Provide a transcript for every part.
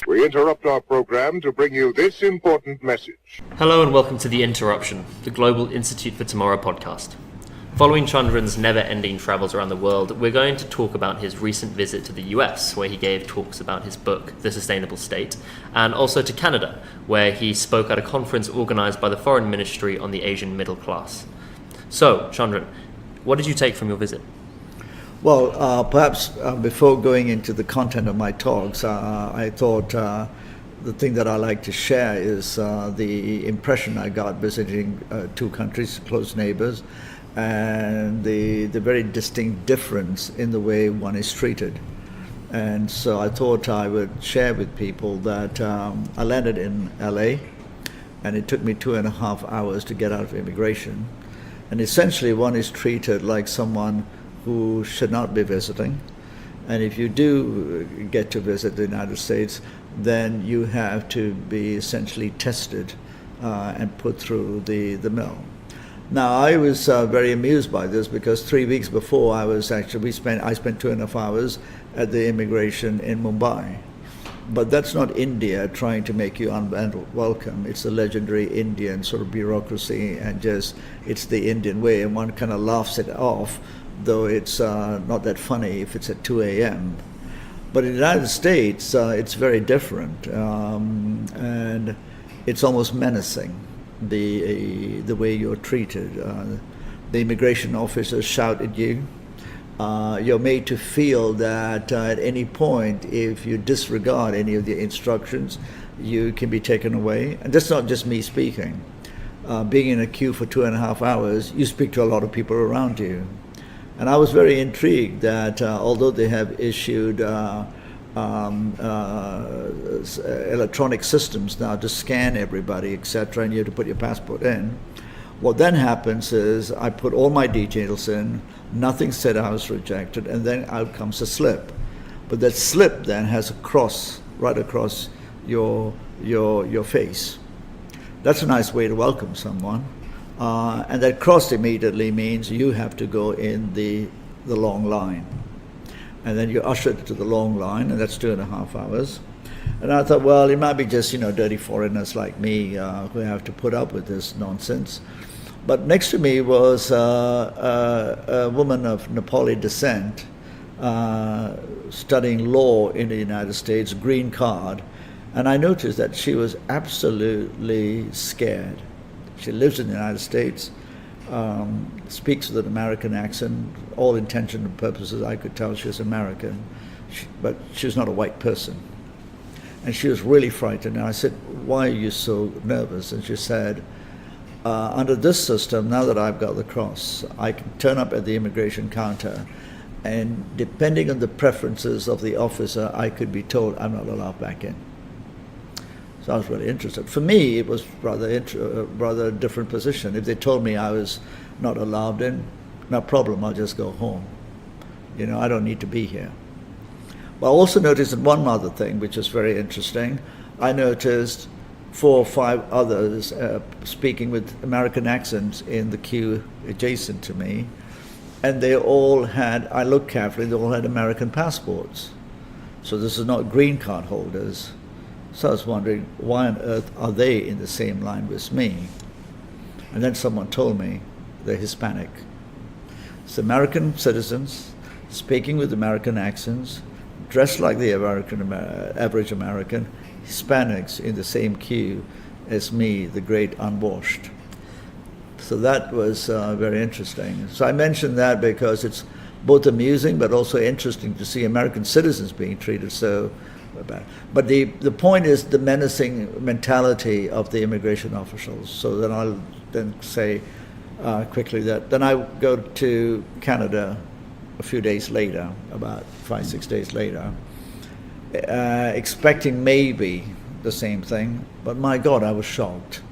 We interrupt our program to bring you this important message. Hello and welcome to The Interruption, the Global Institute for Tomorrow podcast. Following Chandran's never-ending travels around the world, we're going to talk about his recent visit to the US, where he gave talks about his book, The Sustainable State, and also to Canada, where he spoke at a conference organised by the Foreign Ministry on the Asian middle class. So, Chandran, what did you take from your visit? Well, perhaps before going into the content of my talks, I thought the thing that I like to share is the impression I got visiting two countries, close neighbors, and the very distinct difference in the way one is treated. And so I thought I would share with people that I landed in LA, and it took me 2.5 hours to get out of immigration. And essentially one is treated like someone who should not be visiting. And if you do get to visit the United States, then you have to be essentially tested and put through the mill. Now, I was very amused by this because 3 weeks before I spent 2.5 hours at the immigration in Mumbai. But that's not India trying to make you unwelcome. It's the legendary Indian sort of bureaucracy, and it's the Indian way, and one kind of laughs it off, though it's not that funny if it's at 2 a.m. But in the United States, it's very different, and it's almost menacing, the way you're treated. The immigration officers shout at you. You're made to feel that at any point, if you disregard any of the instructions, you can be taken away. And that's not just me speaking. Being in a queue for 2.5 hours, you speak to a lot of people around you. And I was very intrigued that although they have issued electronic systems now to scan everybody, etc., and you have to put your passport in, what then happens is I put all my details in, nothing said I was rejected, and then out comes a slip. But that slip then has a cross right across your face. That's a nice way to welcome someone. And that cross immediately means you have to go in the long line. And then you're ushered to the long line, and that's 2.5 hours. And I thought, well, it might be just, dirty foreigners like me who have to put up with this nonsense. But next to me was a woman of Nepali descent studying law in the United States, green card. And I noticed that she was absolutely scared. She lives in the United States, speaks with an American accent. All intention and purposes, I could tell she was American, but she was not a white person. And she was really frightened. And I said, why are you so nervous? And she said, under this system, now that I've got the cross, I can turn up at the immigration counter, and depending on the preferences of the officer, I could be told I'm not allowed back in. So I was really interested. For me, it was rather a different position. If they told me I was not allowed in, no problem, I'll just go home. I don't need to be here. But I also noticed one other thing, which is very interesting. I noticed 4 or 5 others speaking with American accents in the queue adjacent to me, and they all had, I looked carefully, they all had American passports. So this is not green card holders. So I was wondering, why on earth are they in the same line with me? And then someone told me they're Hispanic. It's American citizens speaking with American accents, dressed like the average American, Hispanics in the same queue as me, the great unwashed. So that was very interesting. So I mentioned that because it's both amusing but also interesting to see American citizens being treated so bad. But the point is the menacing mentality of the immigration officials. So then I'll then say quickly that then I go to Canada a few days later, about 5-6 days later, expecting maybe the same thing, but my God, I was shocked.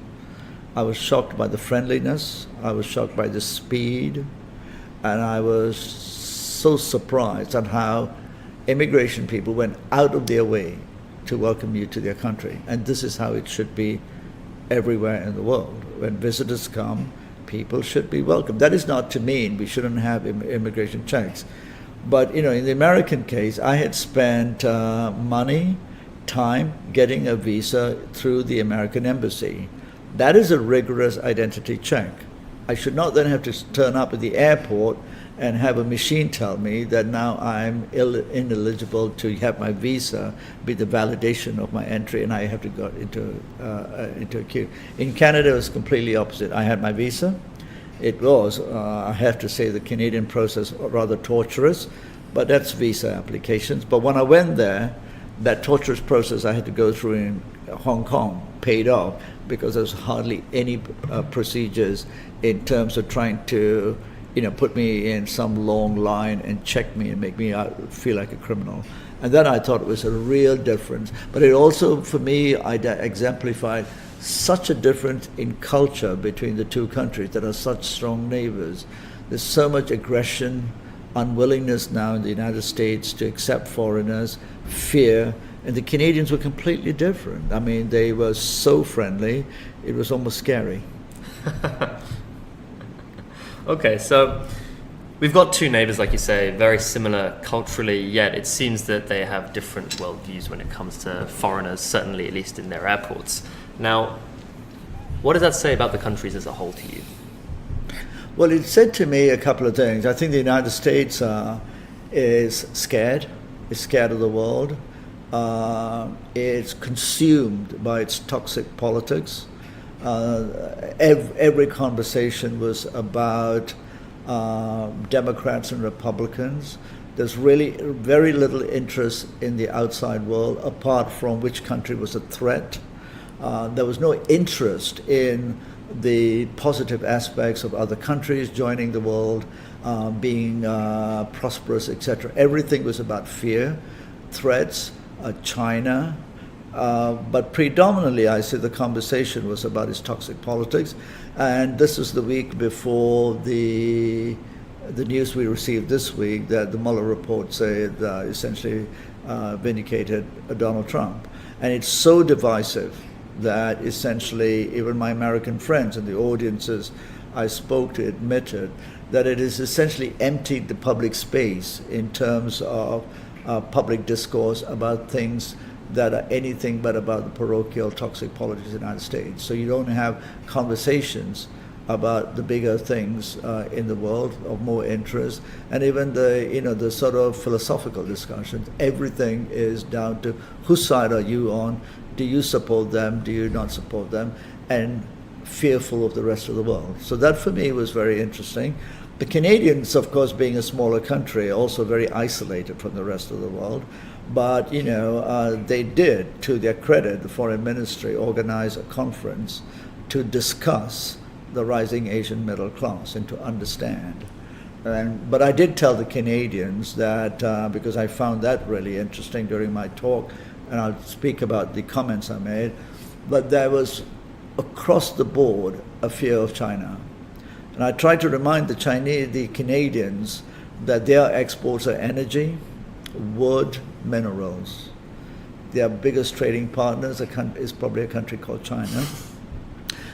I was shocked by the friendliness, I was shocked by the speed, and I was so surprised at how immigration people went out of their way to welcome you to their country. And this is how it should be everywhere in the world. When visitors come, people should be welcome. That is not to mean we shouldn't have immigration checks. But in the American case, I had spent money, time getting a visa through the American embassy. That is a rigorous identity check. I should not then have to turn up at the airport and have a machine tell me that now I'm ineligible to have my visa be the validation of my entry, and I have to go into a queue. In Canada, it was completely opposite. I had my visa. It was, I have to say, the Canadian process rather torturous, but that's visa applications. But when I went there, that torturous process I had to go through in Hong Kong paid off, because there's hardly any procedures in terms of trying to put me in some long line and check me and make me feel like a criminal. And then I thought it was a real difference. But it also, for me, exemplified such a difference in culture between the two countries that are such strong neighbors. There's so much aggression, unwillingness now in the United States to accept foreigners, fear, and the Canadians were completely different. I mean, they were so friendly, it was almost scary. Okay, so we've got two neighbors, like you say, very similar culturally, yet it seems that they have different worldviews when it comes to foreigners, certainly at least in their airports. Now, what does that say about the countries as a whole to you? Well, it said to me a couple of things. I think the United States is scared of the world. It's consumed by its toxic politics. Every conversation was about Democrats and Republicans. There's really very little interest in the outside world, apart from which country was a threat. There was no interest in the positive aspects of other countries joining the world, being prosperous, etc. Everything was about fear, threats, China, but predominantly, I say, the conversation was about its toxic politics. And this is the week before the news we received this week that the Mueller report said essentially vindicated Donald Trump. And it's so divisive that essentially even my American friends and the audiences I spoke to admitted that it has essentially emptied the public space in terms of public discourse about things that are anything but about the parochial toxic politics of the United States. So you don't have conversations about the bigger things in the world of more interest, and even the sort of philosophical discussions. Everything is down to whose side are you on? Do you support them? Do you not support them? And fearful of the rest of the world. So that for me was very interesting. The Canadians, of course, being a smaller country, also very isolated from the rest of the world. But, they did, to their credit, the Foreign Ministry organize a conference to discuss the rising Asian middle class and to understand. But I did tell the Canadians that, because I found that really interesting during my talk, and I'll speak about the comments I made, but there was across the board a fear of China. And I tried to remind the Canadians that their exports are energy, wood, minerals. Their biggest trading partners is probably a country called China.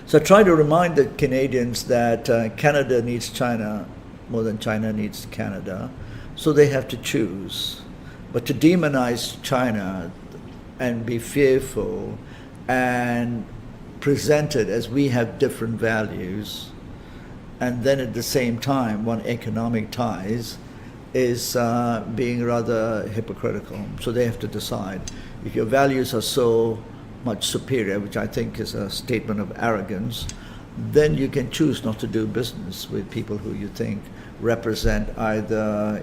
So I try to remind the Canadians that Canada needs China more than China needs Canada, so they have to choose. But to demonize China and be fearful and present it as we have different values, and then at the same time want economic ties, is being rather hypocritical. So they have to decide. If your values are so much superior, which I think is a statement of arrogance, then you can choose not to do business with people who you think represent either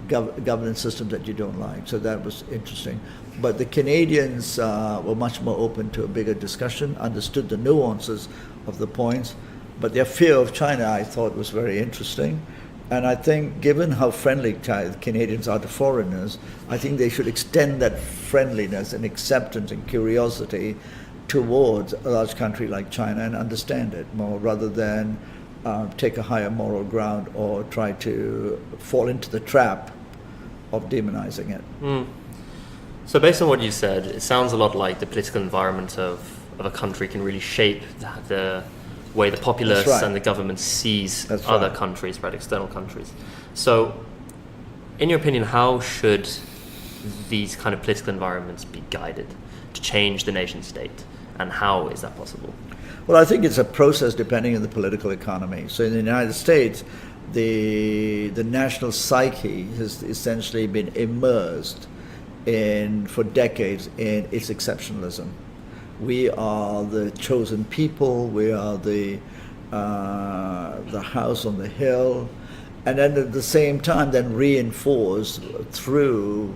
governance systems that you don't like. So that was interesting. But the Canadians were much more open to a bigger discussion, understood the nuances of the points, but their fear of China I thought was very interesting. And I think given how friendly Canadians are to foreigners, I think they should extend that friendliness and acceptance and curiosity towards a large country like China and understand it more, rather than take a higher moral ground or try to fall into the trap of demonizing it. So based on what you said, it sounds a lot like the political environment of a country can really shape the way the populace and the government sees other countries, right, external countries. So, in your opinion, how should these kind of political environments be guided to change the nation state, and how is that possible? Well, I think it's a process depending on the political economy. So in the United States, the national psyche has essentially been immersed for decades in its exceptionalism. We are the chosen people. We are the house on the hill, and then at the same time, then reinforced through,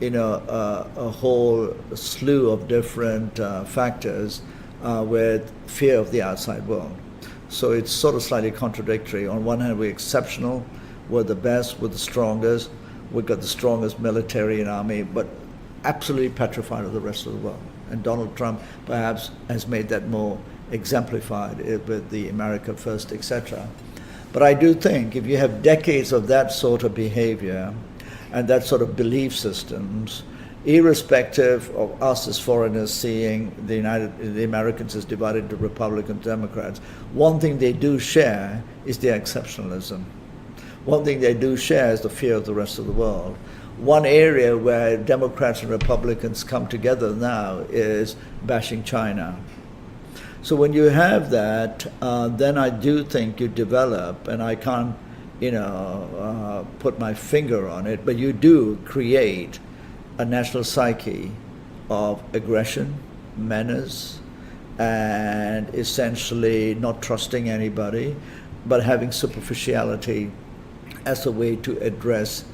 a whole slew of different factors with fear of the outside world. So it's sort of slightly contradictory. On one hand, we're exceptional, we're the best, we're the strongest, we've got the strongest military and army, but absolutely petrified of the rest of the world. And Donald Trump perhaps has made that more exemplified with the America First, etc. But I do think if you have decades of that sort of behavior and that sort of belief systems, irrespective of us as foreigners seeing the Americans as divided into Republicans, Democrats, one thing they do share is their exceptionalism. One thing they do share is the fear of the rest of the world. One area where Democrats and Republicans come together now is bashing China. So when you have that, then I do think you develop, and I can't, put my finger on it, but you do create a national psyche of aggression, menace, and essentially not trusting anybody, but having superficiality as a way to address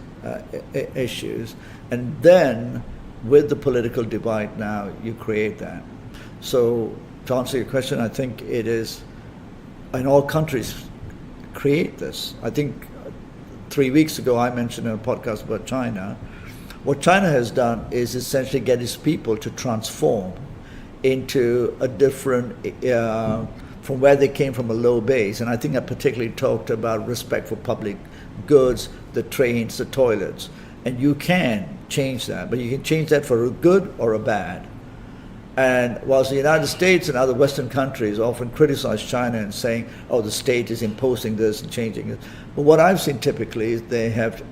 issues. And then with the political divide now, you create that. So to answer your question, I think it is, and all countries create this. I think 3 weeks ago I mentioned in a podcast about China. What China has done is essentially get its people to transform into a different, from where they came from, a low base. And I think I particularly talked about respect for public goods, the trains, the toilets. And you can change that, but you can change that for a good or a bad. And whilst the United States and other Western countries often criticize China and saying, oh, the state is imposing this and changing it, but what I've seen typically is they have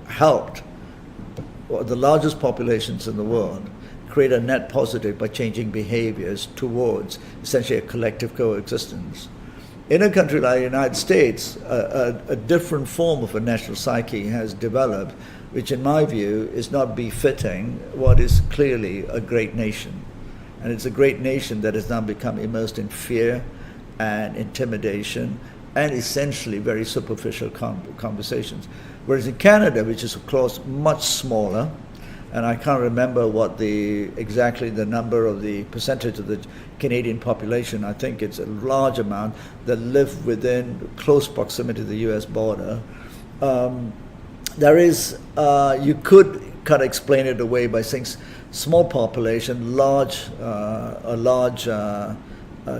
helped the largest populations in the world create a net positive by changing behaviors towards essentially a collective coexistence. In a country like the United States, a different form of a national psyche has developed, which in my view is not befitting what is clearly a great nation. And it's a great nation that has now become immersed in fear and intimidation and essentially very superficial conversations. Whereas in Canada, which is of course much smaller, and I can't remember what exactly the number of the percentage of the Canadian population, I think it's a large amount that live within close proximity to the US border. There is, you could kind of explain it away by saying small population, a large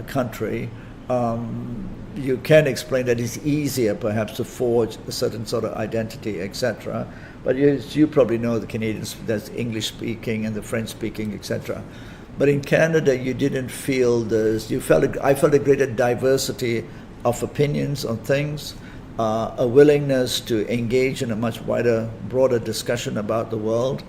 country. You can explain that it's easier perhaps to forge a certain sort of identity, etc. But you probably know the Canadians, there's English speaking and the French speaking, etc. But in Canada, you didn't feel this. I felt a greater diversity of opinions on things, a willingness to engage in a much wider, broader discussion about the world.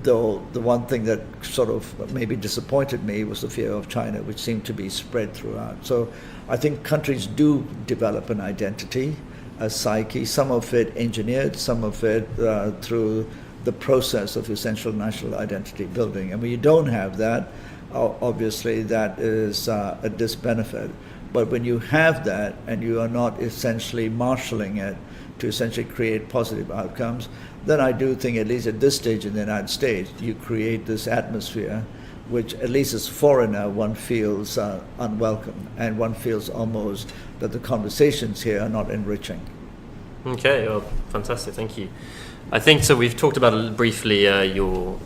Though the one thing that sort of maybe disappointed me was the fear of China, which seemed to be spread throughout. So I think countries do develop an identity, a psyche, some of it engineered, some of it through the process of essential national identity building. And when you don't have that, obviously that is a disbenefit. But when you have that and you are not essentially marshalling it to essentially create positive outcomes, then I do think, at least at this stage in the United States, you create this atmosphere which, at least as a foreigner, one feels unwelcome, and one feels almost that the conversations here are not enriching. Okay, well, fantastic, thank you. I think so. We've talked about briefly your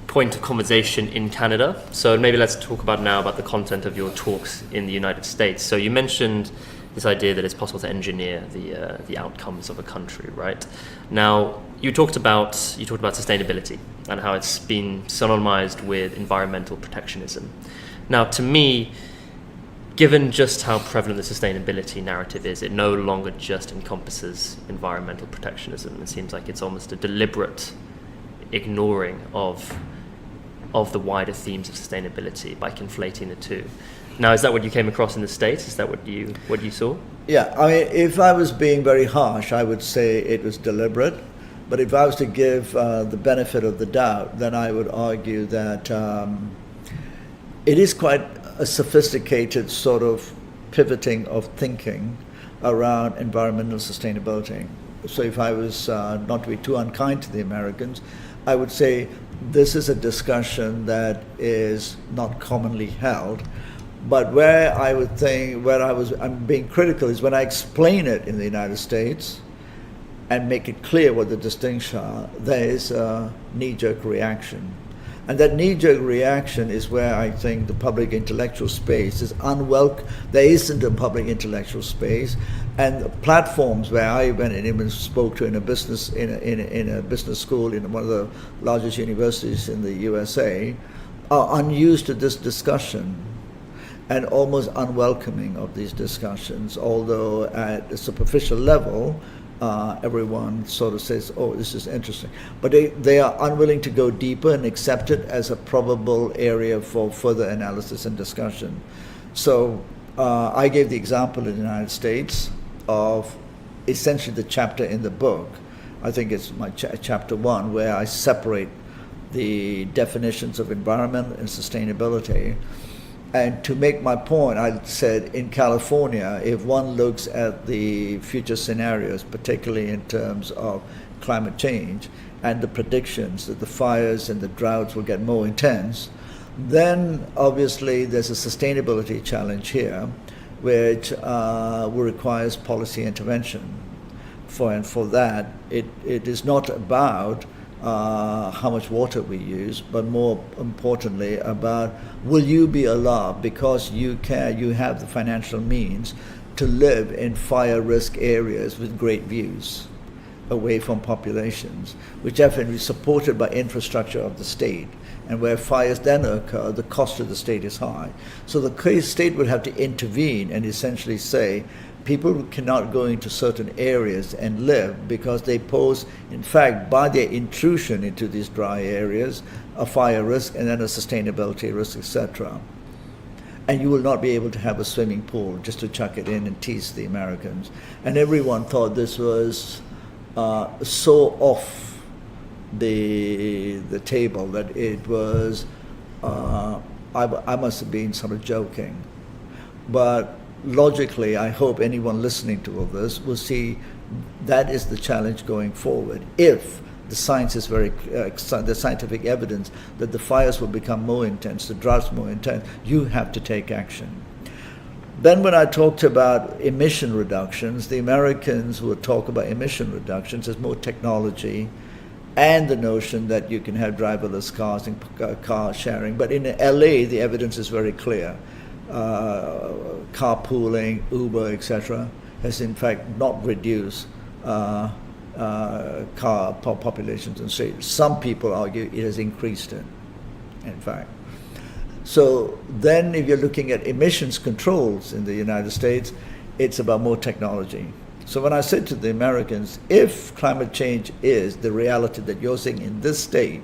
point of conversation in Canada. So maybe let's talk about the content of your talks in the United States. So you mentioned this idea that it's possible to engineer the outcomes of a country, right? Now, you talked about sustainability and how it's been synonymized with environmental protectionism. Now, to me, Given just how prevalent the sustainability narrative is, it no longer just encompasses environmental protectionism. It seems like it's almost a deliberate ignoring of the wider themes of sustainability by conflating the two. Now, is that what you came across in the States? Is that what you saw? Yeah, I mean, if I was being very harsh, I would say it was deliberate. But if I was to give the benefit of the doubt, then I would argue that it is quite a sophisticated sort of pivoting of thinking around environmental sustainability. So if I was not to be too unkind to the Americans, I would say this is a discussion that is not commonly held. But where I would think, I'm being critical is when I explain it in the United States and make it clear what the distinctions are, there is a knee-jerk reaction. And that knee-jerk reaction is where I think the public intellectual space is unwelcome. There isn't a public intellectual space, and the platforms where I went and even spoke to in a business school in one of the largest universities in the USA are unused to this discussion and almost unwelcoming of these discussions. Although at a superficial level, everyone sort of says, oh, this is interesting. But they are unwilling to go deeper and accept it as a probable area for further analysis and discussion. So I gave the example in the United States of essentially the chapter in the book. I think it's my chapter 1, where I separate the definitions of environment and sustainability. And to make my point, I said in California, if one looks at the future scenarios, particularly in terms of climate change and the predictions that the fires and the droughts will get more intense, then obviously there's a sustainability challenge here, which requires policy intervention. For that, it is not about how much water we use, but more importantly about, will you be allowed, because you have the financial means to live in fire risk areas with great views away from populations, which have to be supported by infrastructure of the state, and where fires then occur, the cost of the state is high. So the state would have to intervene and essentially say, people cannot go into certain areas and live because they pose, in fact, by their intrusion into these dry areas, a fire risk and then a sustainability risk, etc. And you will not be able to have a swimming pool, just to chuck it in and tease the Americans. And everyone thought this was so off the table that it was, I must have been sort of joking. But logically, I hope anyone listening to all this will see that is the challenge going forward. If the science is the scientific evidence that the fires will become more intense, the droughts more intense, you have to take action. Then when I talked about emission reductions, the Americans would talk about emission reductions as more technology and the notion that you can have driverless cars and car sharing. But in LA, the evidence is very clear. Carpooling, Uber, etc., has in fact not reduced car populations in cities. Some people argue it has increased it, in fact. So then if you're looking at emissions controls in the United States, it's about more technology. So when I said to the Americans, if climate change is the reality that you're seeing in this state,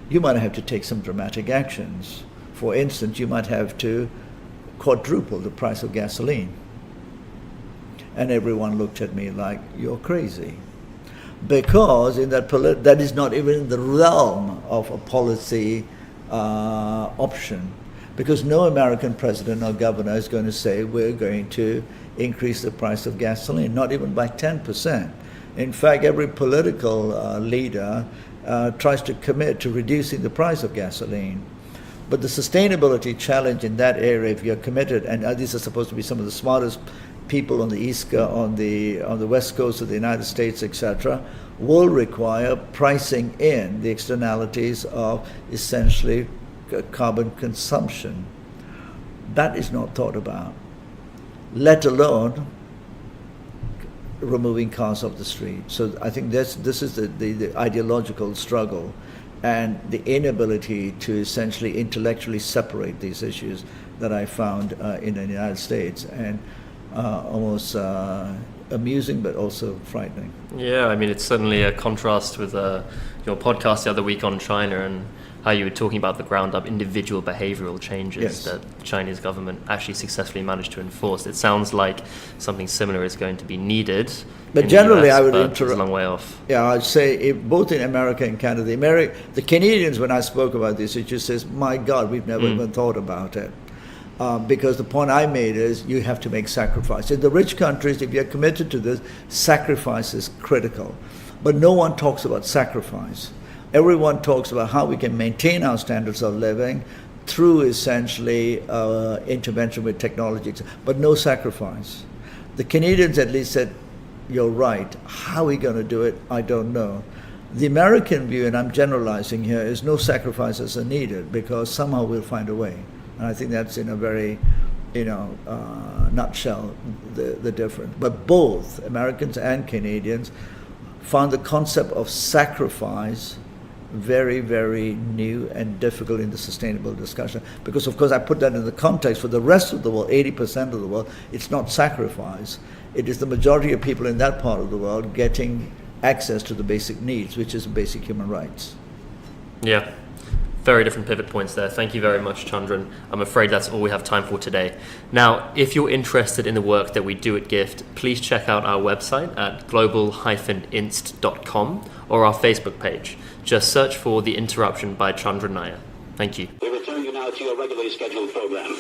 you might have to take some dramatic actions. For instance, you might have to quadruple the price of gasoline. And everyone looked at me like, you're crazy. Because in that is not even in the realm of a policy option. Because no American president or governor is going to say, we're going to increase the price of gasoline, not even by 10%. In fact, every political leader tries to commit to reducing the price of gasoline. But the sustainability challenge in that area, if you're committed, and these are supposed to be some of the smartest people on the on the west coast of the United States, etc., will require pricing in the externalities of essentially carbon consumption. That is not thought about, let alone removing cars off the street. So I think this is the ideological struggle. and the inability to essentially intellectually separate these issues that I found in the United States, and almost amusing but also frightening. Yeah, I mean, it's certainly a contrast with your podcast the other week on China and how you were talking about the ground-up individual behavioral changes Yes. that the Chinese government actually successfully managed to enforce. It sounds like something similar is going to be needed. But in generally, the US, I would but it's a long way off. Yeah, I'd say both in America and Canada. The Canadians, when I spoke about this, it just says, "My God, we've never even thought about it." Because the point I made is you have to make sacrifice. In the rich countries, if you're committed to this, sacrifice is critical. But no one talks about sacrifice. Everyone talks about how we can maintain our standards of living through essentially intervention with technology, but no sacrifice. The Canadians at least said, "You're right. How are we going to do it? I don't know." The American view, and I'm generalizing here, is no sacrifices are needed because somehow we'll find a way. And I think that's in a very, nutshell, the difference. But both Americans and Canadians found the concept of sacrifice very, very new and difficult in the sustainable discussion. Because, of course, I put that in the context for the rest of the world, 80% of the world, it's not sacrifice. It is the majority of people in that part of the world getting access to the basic needs, which is basic human rights. Yeah. Very different pivot points there. Thank you very much, Chandran. I'm afraid that's all we have time for today. Now, if you're interested in the work that we do at GIFT, please check out our website at global-inst.com or our Facebook page. Just search for The Interruption by Chandran Nair. Thank you. We return you now to your regularly scheduled program.